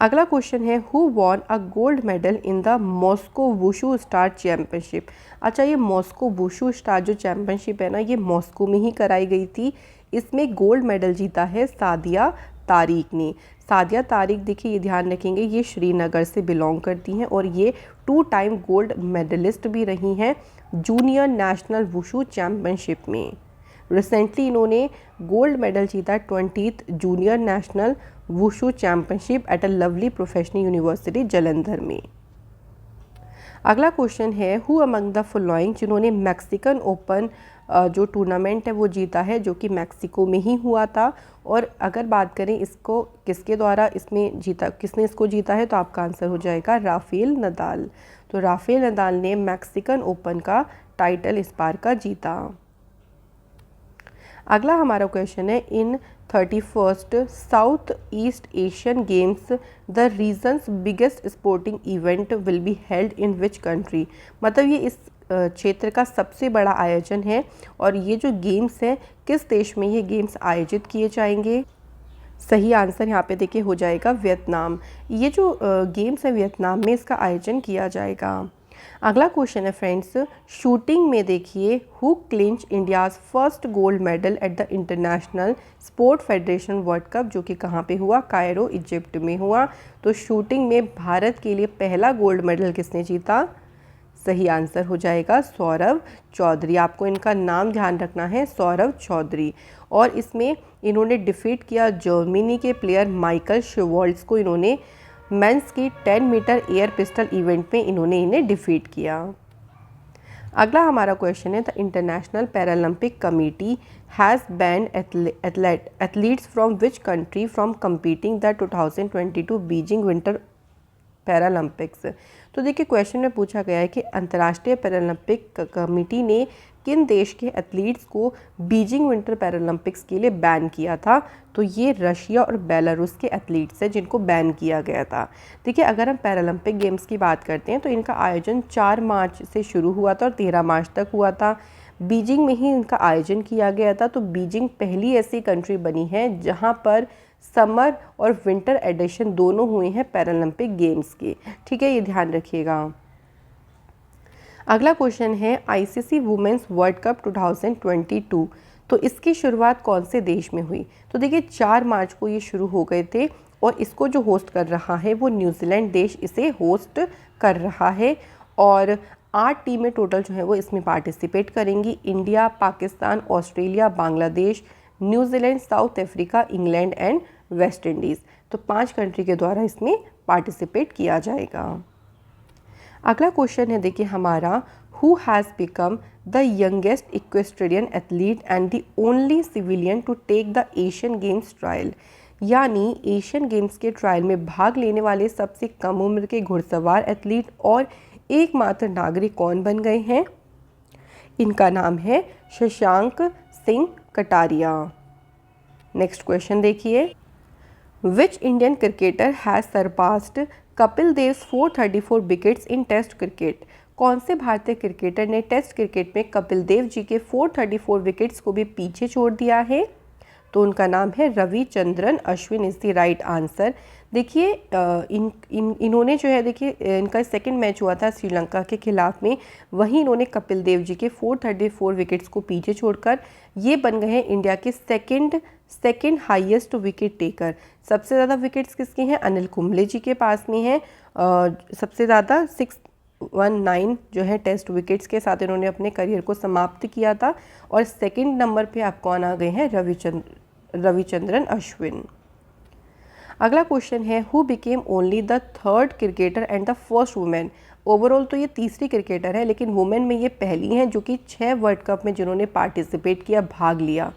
अगला क्वेश्चन है, who won a gold medal in the Moscow wushu star championship. अच्छा, ये मॉस्को वुशु स्टार जो चैम्पियनशिप है ना, ये मॉस्को में ही कराई गई थी। इसमें गोल्ड मेडल जीता है सादिया तारिक ने। सादिया तारिक देखिए, ये ध्यान रखेंगे, ये श्रीनगर से बिलोंग करती हैं और ये 2 टाइम गोल्ड मेडलिस्ट भी रही हैं जूनियर नेशनल वुशु चैम्पियनशिप में। रिसेंटली इन्होंने गोल्ड मेडल जीता 20th junior national wushu championship at a lovely professional university Jalandhar में। अगला क्वेश्चन है, हु अमंग द फॉलोइंग, जिन्होंने मैक्सिकन ओपन जो टूर्नामेंट है वो जीता है, जो कि मैक्सिको में ही हुआ था। और अगर बात करें इसको किसके द्वारा इसमें जीता, किसने इसको जीता है, तो आपका आंसर हो जाएगा राफेल नदाल। तो राफेल नदाल ने मैक्सिकन ओपन का टाइटल इस बार का जीता। अगला हमारा क्वेश्चन है, in 31st South East Asian games the region's biggest sporting event will be held in which country. मतलब ये इस क्षेत्र का सबसे बड़ा आयोजन है और ये जो गेम्स हैं किस देश में ये गेम्स आयोजित किए जाएंगे। सही आंसर यहाँ पे देखिए हो जाएगा वियतनाम। ये जो गेम्स है वियतनाम में इसका आयोजन किया जाएगा। अगला क्वेश्चन है फ्रेंड्स, शूटिंग में देखिए, who clinch India's first gold medal at the international sport federation world cup, जो कि कहाँ पे हुआ? कायरो इजिप्ट में हुआ। तो शूटिंग में भारत के लिए पहला गोल्ड मेडल किसने जीता? सही आंसर हो जाएगा सौरभ चौधरी। आपको इनका नाम ध्यान रखना है, सौरभ चौधरी। और इसमें इन्होंने डिफीट किया जर्मनी के प्लेयर माइकल शिवॉल्ट्स को। इन्होंने मेंस की 10 मीटर एयर पिस्टल इवेंट में इन्होंने इन्हें डिफीट किया। अगला हमारा क्वेश्चन है, the international Paralympic committee has band athletes from which country from competing the 2022 Beijing winter Paralympics. तो देखिए क्वेश्चन में पूछा गया है कि अंतर्राष्ट्रीय पैरालंपिक कमेटी ने किन देश के एथलीट्स को बीजिंग विंटर पैरालंपिक्स के लिए बैन किया था। तो ये रशिया और बेलारूस के एथलीट्स हैं जिनको बैन किया गया था। देखिए अगर हम पैरालंपिक गेम्स की बात करते हैं तो इनका आयोजन 4 मार्च से शुरू हुआ था और 13 मार्च तक हुआ था। बीजिंग में ही इनका आयोजन किया गया था। तो बीजिंग पहली ऐसी कंट्री बनी है जहाँ पर समर और विंटर एडिशन दोनों हुए हैं पैरालंपिक गेम्स के। ठीक है, ये ध्यान रखिएगा। अगला क्वेश्चन है, आईसीसी वुमेन्स वर्ल्ड कप 2022। तो इसकी शुरुआत कौन से देश में हुई? तो देखिए 4 मार्च को ये शुरू हो गए थे और इसको जो होस्ट कर रहा है वो न्यूजीलैंड देश इसे होस्ट कर रहा है। और 8 टीमें टोटल जो है वो इसमें पार्टिसिपेट करेंगी। India, Pakistan, Australia, Bangladesh, New Zealand, south Africa, England and West Indies. तो 5 कंट्री के द्वारा इसमें पार्टिसिपेट किया जाएगा। अगला क्वेश्चन है देखिए हमारा, who has become the youngest equestrian athlete and the only civilian to take the Asian games trial. यानी एशियन गेम्स के ट्रायल में भाग लेने वाले सबसे कम उम्र के घुड़सवार एथलीट और एकमात्र नागरिक कौन बन गए हैं? इनका नाम है शशांक सिंह कटारिया। नेक्स्ट क्वेश्चन देखिए, which Indian cricketer has surpassed Kapil Dev 434 wickets in test cricket. कौन से भारतीय क्रिकेटर ने टेस्ट क्रिकेट में कपिल देव जी के 434 विकेट्स को भी पीछे छोड़ दिया है? तो उनका नाम है Ravichandran Ashwin is the right answer. देखिए इन्होंने जो है, देखिए इनका सेकंड मैच हुआ था श्रीलंका के खिलाफ में, वहीं इन्होंने कपिल देव जी के 434 विकेट्स को पीछे छोड़कर ये बन गए हैं इंडिया के सेकंड हाईएस्ट विकेट टेकर। सबसे ज़्यादा विकेट्स किसके हैं? अनिल कुंबले जी के पास में है। सबसे ज़्यादा 619 जो है टेस्ट विकेट्स के साथ इन्होंने अपने करियर को समाप्त किया था। और सेकंड नंबर पे आप कौन आ गए हैं? रविचंद्रन अश्विन। अगला क्वेश्चन है, who became only the third cricketer and the first women. Overall तो ये तीसरी क्रिकेटर है, लेकिन वुमेन में ये पहली हैं जो कि 6 वर्ल्ड कप में जिन्होंने पार्टिसिपेट किया, भाग लिया।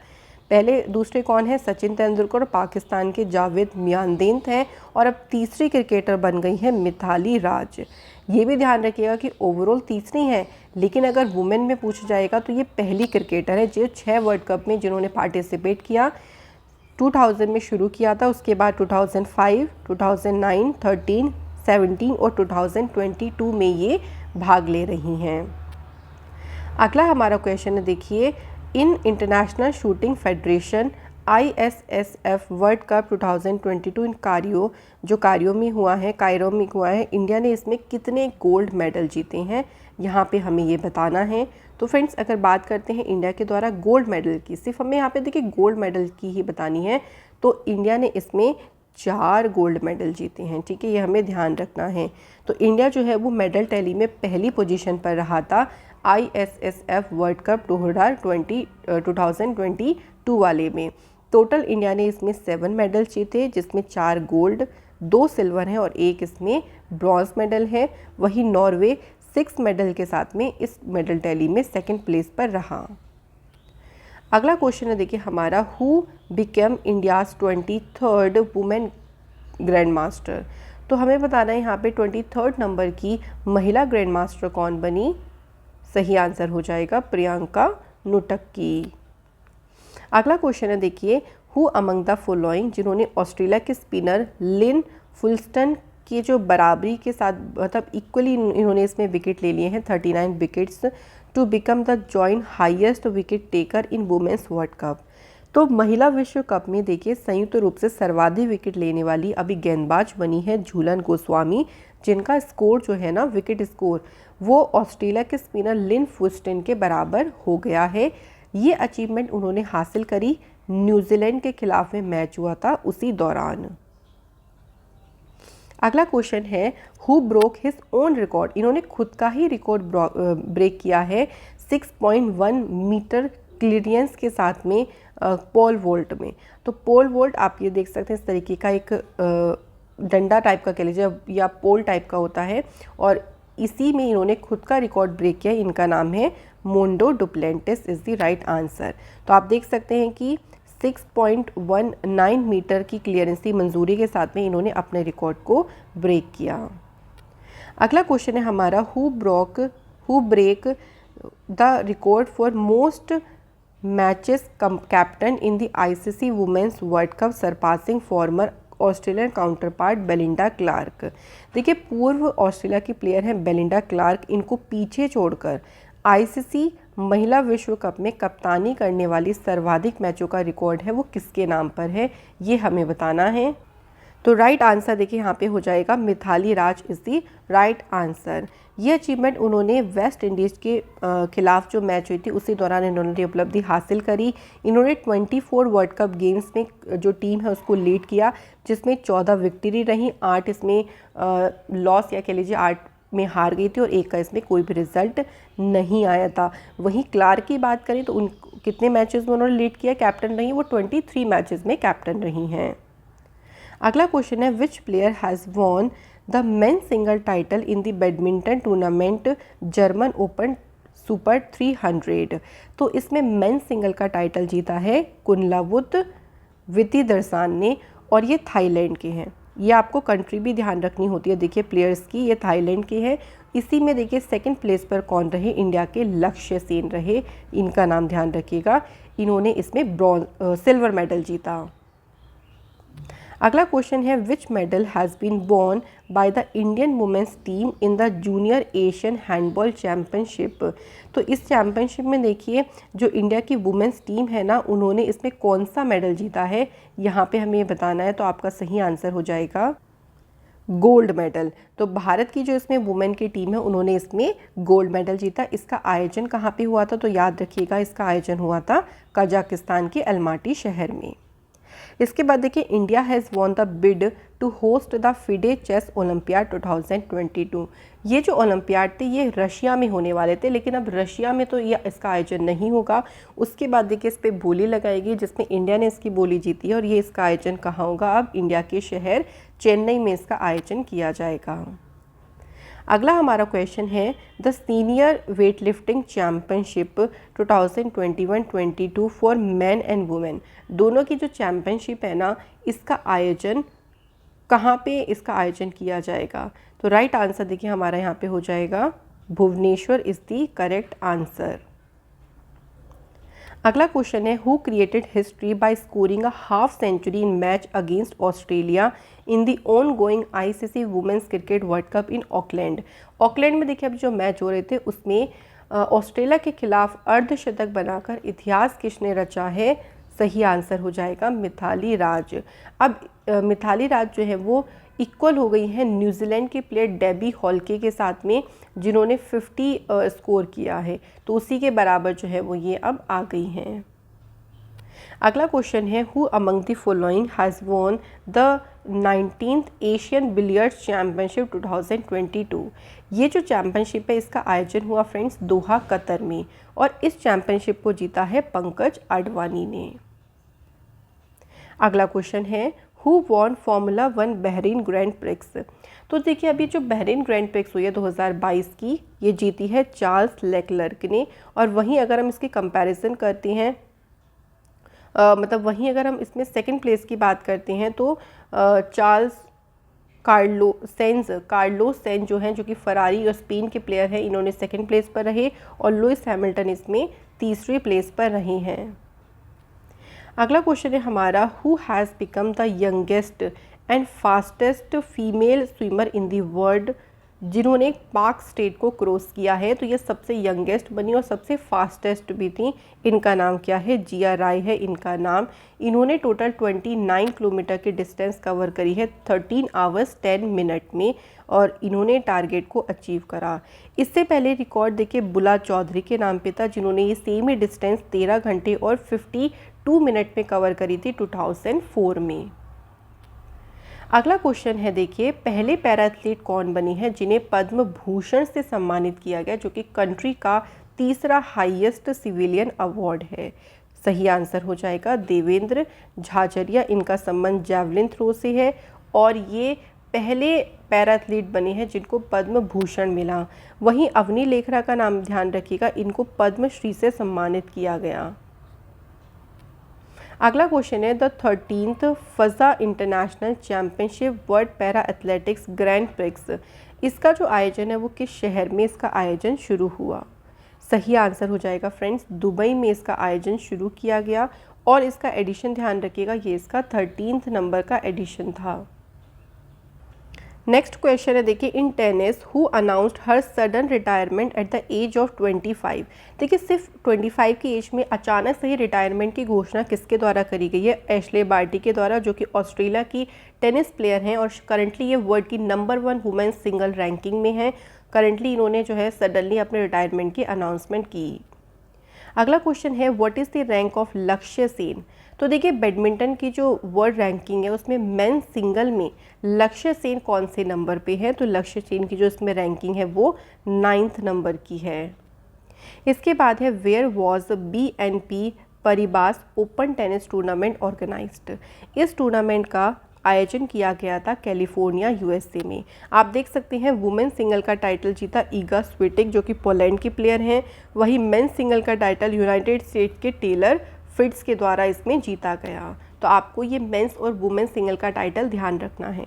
पहले दूसरे कौन है? सचिन तेंदुलकर और पाकिस्तान के जावेद मियांदेन हैं। और अब तीसरी क्रिकेटर बन गई है मिताली राज। ये भी ध्यान रखिएगा कि ओवरऑल तीसरी हैं, लेकिन अगर वुमेन में पूछा जाएगा तो ये पहली क्रिकेटर है जो 6 वर्ल्ड कप में जिन्होंने पार्टिसिपेट किया। 2000 में शुरू किया था, उसके बाद 2005, 2009, 13, 17 और 2022 में ये भाग ले रही हैं। अगला हमारा क्वेश्चन है, देखिए, in international shooting federation ISSF world cup 2022 in Cairo में हुआ है, इंडिया ने इसमें कितने गोल्ड मेडल जीते हैं, यहाँ पे हमें ये बताना है। तो फ्रेंड्स, अगर बात करते हैं इंडिया के द्वारा गोल्ड मेडल की, सिर्फ हमें यहाँ पे देखिए गोल्ड मेडल की ही बतानी है, तो इंडिया ने इसमें 4 गोल्ड मेडल जीते हैं। ठीक है, ये हमें ध्यान रखना है। तो इंडिया जो है वो मेडल टैली में पहली पोजीशन पर रहा था ISSF वर्ल्ड कप 2022 वाले में। टोटल इंडिया ने इसमें 7 मेडल जीते, जिसमें 4 गोल्ड, 2 सिल्वर हैं और 1 इसमें ब्रॉन्ज मेडल है। वहीं नॉर्वे 6 मेडल के साथ में इस मेडल टैली में सेकंड प्लेस पर रहा। अगला क्वेश्चन है, देखिए हमारा, who became India's 23rd women grand master. तो हमें बताना है यहाँ पे 23rd नंबर की महिला ग्रैंड मास्टर कौन बनी? सही आंसर हो जाएगा प्रियंका नुटक्की। अगला क्वेश्चन है, देखिए, हु अमंग द फॉलोइंग, जिन्होंने ऑस्ट्रेलिया के स्पिनर लिन फुलस्टन के जो बराबरी के साथ, मतलब इक्वली इन्होंने इसमें विकेट ले लिए हैं, 39 wickets, to become the joint highest wicket taker in women's world cup. तो महिला विश्व कप में देखिए संयुक्त रूप से सर्वाधिक विकेट लेने वाली अभी गेंदबाज बनी है झूलन गोस्वामी, जिनका स्कोर जो है ना, विकेट स्कोर, वो ऑस्ट्रेलिया के स्पिनर लिन फुलस्टन के बराबर हो गया है। ये अचीवमेंट उन्होंने हासिल करी न्यूजीलैंड के खिलाफ में मैच हुआ था उसी दौरान। अगला क्वेश्चन है, who broke his own record. इन्होंने खुद का ही रिकॉर्ड ब्रेक किया है 6.1 मीटर क्लियरेंस के साथ में पोल वोल्ट में। तो पोल वोल्ट आप ये देख सकते हैं, इस तरीके का एक डंडा टाइप का कह लीजिए या पोल टाइप का होता है, और इसी में इन्होंने खुद का रिकॉर्ड ब्रेक किया। इनका नाम है Mondo Duplantis is the right answer. तो आप देख सकते हैं कि 6.19 मीटर की क्लियरेंस की मंजूरी के साथ में इन्होंने अपने रिकॉर्ड को ब्रेक किया। अगला क्वेश्चन है हमारा, who break the record for most matches captain in the ICC women's world cup surpassing former Australian counterpart Belinda Clark. देखिए, पूर्व ऑस्ट्रेलिया की प्लेयर हैं बेलिंडा क्लार्क, इनको पीछे छोड़कर ICC महिला विश्व कप में कप्तानी करने वाली सर्वाधिक मैचों का रिकॉर्ड है वो किसके नाम पर है, ये हमें बताना है। तो राइट आंसर देखिए यहाँ पे हो जाएगा मिताली राज इज़ दी राइट आंसर। ये अचीवमेंट उन्होंने वेस्ट इंडीज़ के खिलाफ जो मैच हुई थी उसी दौरान इन्होंने उपलब्धि हासिल करी। इन्होंने 24 वर्ल्ड कप गेम्स में जो टीम है उसको लीड किया, जिसमें 14 विक्ट्री रही, 8 इसमें लॉस या कह लीजिए 8 में हार गई थी और 1 का इसमें कोई भी रिजल्ट नहीं आया था। वहीं क्लार्क की बात करें तो उन कितने मैचेस में उन्होंने लीड किया, कैप्टन रही, वो 23 मैचेस में कैप्टन रही हैं। अगला क्वेश्चन है, विच player has won the men single title in the badminton tournament German open super 300। तो इसमें मेन सिंगल का टाइटल जीता है कुनलावुत वितिदर्सान ने, और ये थाईलैंड के हैं। ये आपको कंट्री भी ध्यान रखनी होती है, देखिए प्लेयर्स की, ये थाईलैंड के हैं। इसी में देखिए सेकंड प्लेस पर कौन रहे, इंडिया के लक्ष्य सेन रहे, इनका नाम ध्यान रखिएगा। इन्होंने इसमें सिल्वर मेडल जीता। अगला क्वेश्चन है, which medal has been won by the Indian women's team in the junior Asian handball championship. तो इस चैम्पियनशिप में देखिए जो इंडिया की वुमेन्स टीम है ना, उन्होंने इसमें कौन सा मेडल जीता है, यहाँ पे हमें बताना है। तो आपका सही आंसर हो जाएगा गोल्ड मेडल। तो भारत की जो इसमें वुमेन की टीम है उन्होंने इसमें गोल्ड मेडल जीता। इसका आयोजन कहाँ पे हुआ था, तो याद रखिएगा इसका आयोजन हुआ था कजाकिस्तान के अलमाटी शहर में। इसके बाद देखिए, India has won the bid to host the FIDE chess olympiad 2022। ये जो ओलंपियाड थे ये रशिया में होने वाले थे, लेकिन अब रशिया में तो ये इसका आयोजन नहीं होगा। उसके बाद देखिए इस पर बोली लगाएगी जिसमें इंडिया ने इसकी बोली जीती है, और ये इसका आयोजन कहाँ होगा, अब इंडिया के शहर चेन्नई में इसका आयोजन किया जाएगा। अगला हमारा क्वेश्चन है, the senior weight lifting championship 2021-22 for man and women, दोनों की जो चैम्पियनशिप है ना, इसका आयोजन कहाँ पे इसका आयोजन किया जाएगा। तो राइट आंसर देखिए हमारा यहाँ पे हो जाएगा Bhubaneswar is the correct answer. अगला क्वेश्चन है, who created history by scoring a half century in match against Australia in the ongoing ICC women's cricket world cup in Auckland. Auckland में देखिए अभी जो मैच हो रहे थे उसमें ऑस्ट्रेलिया के खिलाफ अर्धशतक बनाकर इतिहास किसने रचा है। सही आंसर हो जाएगा मिथाली राज। अब मिथाली राज जो है वो इक्वल हो गई हैं न्यूजीलैंड के प्लेयर डेबी हॉलके के साथ में, जिन्होंने 50 स्कोर किया है, तो उसी के बराबर जो है वो ये अब आ गई हैं। अगला क्वेश्चन है, who among the following has won the 19th Asian billiards championship 2022। ये जो चैम्पियनशिप है इसका आयोजन हुआ फ्रेंड्स दोहा कतर में, और इस चैम्पियनशिप को जीता है पंकज आडवाणी ने। अगला क्वेश्चन है, who won formula 1 Bahrain grand prix. तो देखिए अभी जो बहरीन ग्रैंड प्रिक्स हुई है 2022 की, ये जीती है चार्ल्स लेक्लर्क ने। और वहीं अगर हम इसकी कंपैरिजन करते हैं, मतलब वहीं अगर हम इसमें सेकंड प्लेस की बात करते हैं तो कार्लोस सेंज जो हैं, जो कि फरारी और स्पेन के प्लेयर हैं, इन्होंने सेकंड प्लेस पर रहे, और लुइस हैमिल्टन इसमें तीसरी प्लेस पर रहे हैं। अगला क्वेश्चन है हमारा, who has become the youngest and fastest female swimmer in the world, जिन्होंने पाक स्टेट को क्रॉस किया है। तो ये सबसे यंगेस्ट बनी और सबसे फास्टेस्ट भी थी। इनका नाम क्या है, जिया राय है इनका नाम। इन्होंने टोटल 29 किलोमीटर की डिस्टेंस कवर करी है 13 आवर्स 10 मिनट में, और इन्होंने टारगेट को अचीव करा। इससे पहले रिकॉर्ड देखिए बुला चौधरी के नाम पे था, जिन्होंने ये सेम ही डिस्टेंस 13 घंटे और 52 मिनट में कवर करी थी 2004 में। अगला क्वेश्चन है देखिए, पहले पैरा एथलीट कौन बनी है जिन्हें पद्म भूषण से सम्मानित किया गया, जो कि कंट्री का तीसरा हाईएस्ट सिविलियन अवार्ड है। सही आंसर हो जाएगा देवेंद्र झाझरिया। इनका संबंध जैवलिन थ्रो से है, और ये पहले पैरा एथलीट बने हैं जिनको पद्म भूषण मिला। वहीं अवनी लेखरा का नाम ध्यान रखिएगा, इनको पद्मश्री से सम्मानित किया गया। अगला क्वेश्चन है, the 13th Fazza international championship world para athletics grand prix, इसका जो आयोजन है वो किस शहर में इसका आयोजन शुरू हुआ। सही आंसर हो जाएगा फ्रेंड्स दुबई में इसका आयोजन शुरू किया गया, और इसका एडिशन ध्यान रखिएगा ये इसका 13th नंबर का एडिशन था। नेक्स्ट क्वेश्चन है देखिए, in tennis who announced her sudden retirement at the age of 25। देखिए सिर्फ 25 की एज में अचानक से ही रिटायरमेंट की घोषणा किसके द्वारा करी गई है, एशले बार्टी के द्वारा, जो कि ऑस्ट्रेलिया की टेनिस प्लेयर हैं और करंटली ये वर्ल्ड की नंबर 1 वुमेन्स सिंगल रैंकिंग में हैं। करंटली इन्होंने जो है सडनली अपने रिटायरमेंट की अनाउंसमेंट की। अगला क्वेश्चन है, what is the rank of लक्ष्य सेन। तो देखिए बैडमिंटन की जो वर्ल्ड रैंकिंग है उसमें मेन सिंगल में लक्ष्य सेन कौन से नंबर पे है, तो लक्ष्य सेन की जो इसमें रैंकिंग है वो 9th नंबर की है। इसके बाद है, where was BNP Paribas open tennis tournament organised. इस टूर्नामेंट का आयोजन किया गया था कैलिफोर्निया USA में। आप देख सकते हैं वुमेन सिंगल का टाइटल जीता ईगा स्विटेक, जो कि पोलैंड की प्लेयर हैं। वहीं मेन सिंगल का टाइटल यूनाइटेड स्टेट्स के टेलर फिट्स के द्वारा इसमें जीता गया। तो आपको ये मेंस और वुमेन सिंगल का टाइटल ध्यान रखना है।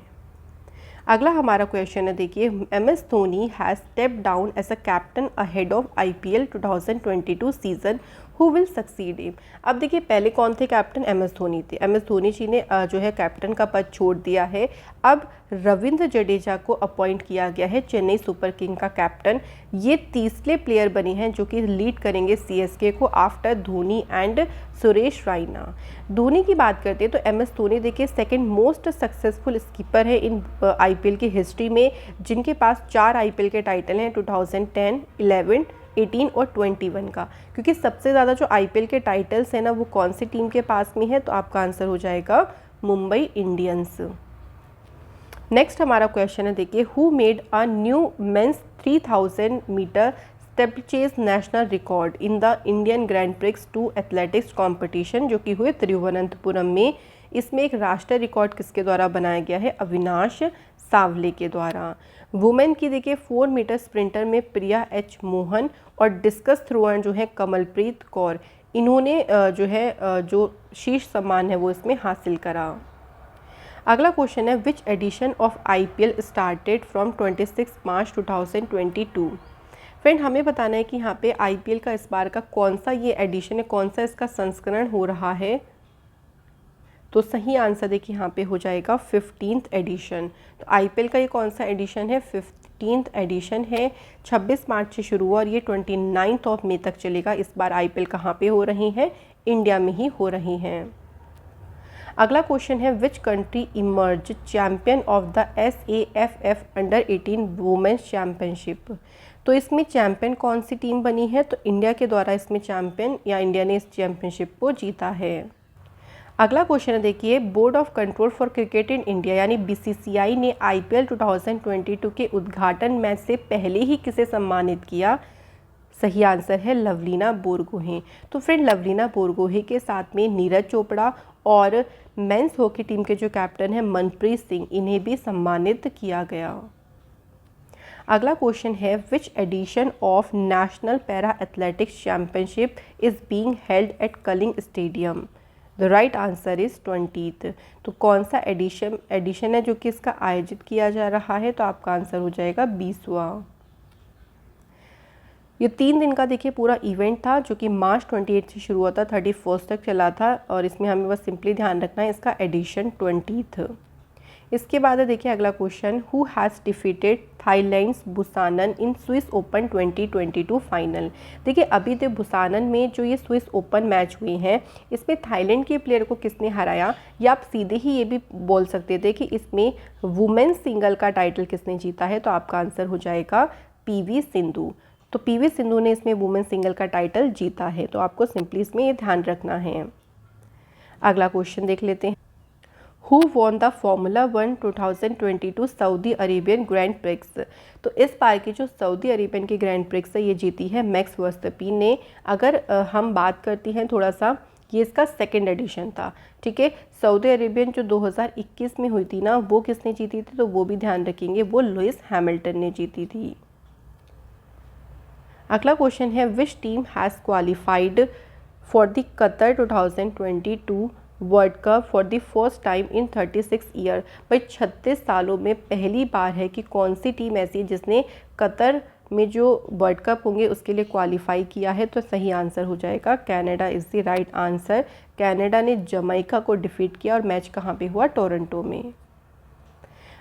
अगला हमारा क्वेश्चन है देखिए, MS Dhoni has step down as a captain ahead of IPL 2022 season who will succeed him. अब देखिए पहले कौन थे कैप्टन, MS धोनी थे। MS धोनी जी ने जो है कैप्टन का पद छोड़ दिया है। अब रविंद्र जडेजा को अपॉइंट किया गया है चेन्नई सुपर किंग का कैप्टन। ये तीसरे प्लेयर बने हैं जो कि लीड करेंगे CSK को आफ्टर धोनी एंड सुरेश रैना। धोनी की बात करते हैं तो MS धोनी देखिए सेकंड मोस्ट सक्सेसफुल स्कीपर है इन IPL की हिस्ट्री में, जिनके पास 4 IPL के टाइटल हैं 2010, 11, 18 और 21 का। क्योंकि सबसे ज़्यादा जो IPL के टाइटल्स हैं ना वो कौन सी टीम के पास में है, तो आपका आंसर हो जाएगा मुंबई इंडियंस। नेक्स्ट हमारा क्वेश्चन है देखिए, who made a new men's 3000 metre steeplechase national record in the Indian grand prix 2 athletics competition, जो कि हुए तिरुवनंतपुरम में। इसमें एक राष्ट्रीय रिकॉर्ड किसके द्वारा बनाया गया है, अविनाश सावले के द्वारा। वुमेन की देखिए 4 मीटर स्प्रिंटर में प्रिया H मोहन और डिस्कस थ्रोअर जो है कमलप्रीत कौर, इन्होंने जो शीर्ष सम्मान है वो इसमें हासिल करा। अगला क्वेश्चन है, which edition of IPL started from 26 March 2022। Friend हमें बताना है कि यहाँ पे IPL का इस बार का कौन सा ये एडिशन है, कौन सा इसका संस्करण हो रहा है। तो सही आंसर देखिए यहाँ पे हो जाएगा 15th एडिशन। तो IPL का ये कौन सा एडिशन है, 15th एडिशन है। 26 मार्च से शुरू हुआ और ये 29 मई तक चलेगा। इस बार IPL कहाँ पे हो रही है, इंडिया में ही हो रही हैं। अगला क्वेश्चन है, which country emerge champion of the SAFF under 18 women's championship. तो इसमें चैम्पियन कौन सी टीम बनी है, तो इंडिया के द्वारा इसमें चैम्पियन या इंडिया ने इस चैम्पियनशिप को जीता है। अगला क्वेश्चन है देखिए, board of control for cricket in India यानी BCCI ने IPL 2022 के उद्घाटन मैच से पहले ही किसे सम्मानित किया। सही आंसर है लवलीना बोरगोहेन। तो फ्रेंड लवलीना बोरगोहेन के साथ में नीरज चोपड़ा और मेंस हॉकी टीम के जो कैप्टन है मनप्रीत सिंह, इन्हें भी सम्मानित किया गया। अगला क्वेश्चन है, which edition of national para athletics championship is being held at Kalinga stadium. The right answer is 20th। तो कौन सा एडिशन है जो कि इसका आयोजित किया जा रहा है, तो आपका आंसर हो जाएगा 20वां। ये 3 दिन का देखिए पूरा इवेंट था जो कि मार्च 28 से शुरू हुआ था, 31 तक चला था। और इसमें हमें बस सिंपली ध्यान रखना है इसका एडिशन 20th। इसके बाद है देखिए अगला question, who has defeated Thailand's Busanan in Swiss open 2022 final. देखिए अभी तो बुसानन में जो ये स्विस ओपन मैच हुए हैं, इसमें थाईलैंड के प्लेयर को किसने हराया, या आप सीधे ही ये भी बोल सकते थे कि इसमें वुमेन्स सिंगल का टाइटल किसने जीता है, तो आपका आंसर हो जाएगा PV सिंधु। तो PV सिंधु ने इसमें वुमेन सिंगल का टाइटल जीता है, तो आपको सिंपली इसमें ये ध्यान रखना है। अगला क्वेश्चन देख लेते हैं, who won the formula 1 2022 Saudi Arabian grand prix. तो इस बार की जो सऊदी अरेबियन की ग्रैंड प्रिक्स है ये जीती है मैक्स वर्स्टैपिन ने। अगर हम बात करते हैं थोड़ा सा, ये इसका सेकंड एडिशन था, ठीक है। सऊदी अरेबियन जो 2021 में हुई थी ना, वो किसने जीती थी, तो वो भी ध्यान रखेंगे, वो लुइस हैमिल्टन ने जीती थी। अगला क्वेश्चन है, which team has qualified for the Qatar 2022 world cup for the first time in 36 year. भाई 36 सालों में पहली बार है कि कौन सी टीम ऐसी है जिसने कतर में जो वर्ल्ड कप होंगे उसके लिए क्वालिफाई किया है, तो सही आंसर हो जाएगा Canada is the right answer. Canada ने जमैका को डिफीट किया और मैच कहाँ पे हुआ, टोरंटो में।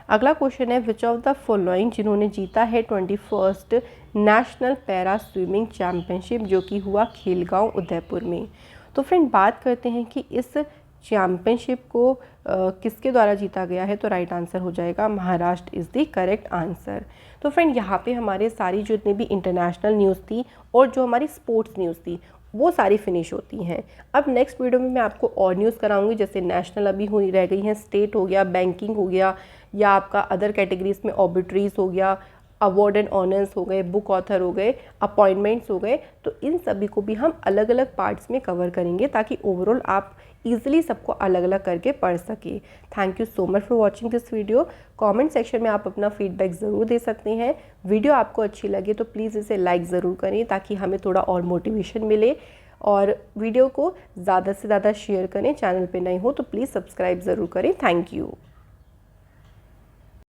अगला क्वेश्चन है, विच ऑफ द फॉलोइंग जिन्होंने जीता है 21st national para swimming championship, जो कि हुआ खेलगांव उदयपुर में। तो फ्रेंड बात करते हैं कि इस चैम्पियनशिप को किसके द्वारा जीता गया है, तो राइट आंसर हो जाएगा Maharashtra is the correct answer. तो फ्रेंड यहाँ पे हमारे सारी जितनी भी इंटरनेशनल न्यूज़ थी और जो हमारी स्पोर्ट्स न्यूज़ थी वो सारी फिनिश होती हैं। अब नेक्स्ट वीडियो में मैं आपको और न्यूज़ कराऊंगी, जैसे नेशनल अभी हुई रह गई हैं, स्टेट हो गया, बैंकिंग हो गया, या आपका अदर कैटेगरीज में ऑबिटरीज हो गया, अवार्ड एंड ऑनर्स हो गए, बुक ऑथर हो गए, अपॉइंटमेंट्स हो गए। तो इन सभी को भी हम अलग अलग पार्ट्स में कवर करेंगे ताकि ओवरऑल आप ईजिली सबको अलग अलग करके पढ़ सके। Thank you so much for watching this video. Comment section में आप अपना फीडबैक ज़रूर दे सकते हैं। वीडियो आपको अच्छी लगे तो प्लीज़ इसे लाइक ज़रूर करें ताकि हमें थोड़ा और मोटिवेशन मिले, और वीडियो को ज़्यादा से ज़्यादा शेयर करें। चैनल पे नए हो तो प्लीज़ सब्सक्राइब ज़रूर करें। Thank you.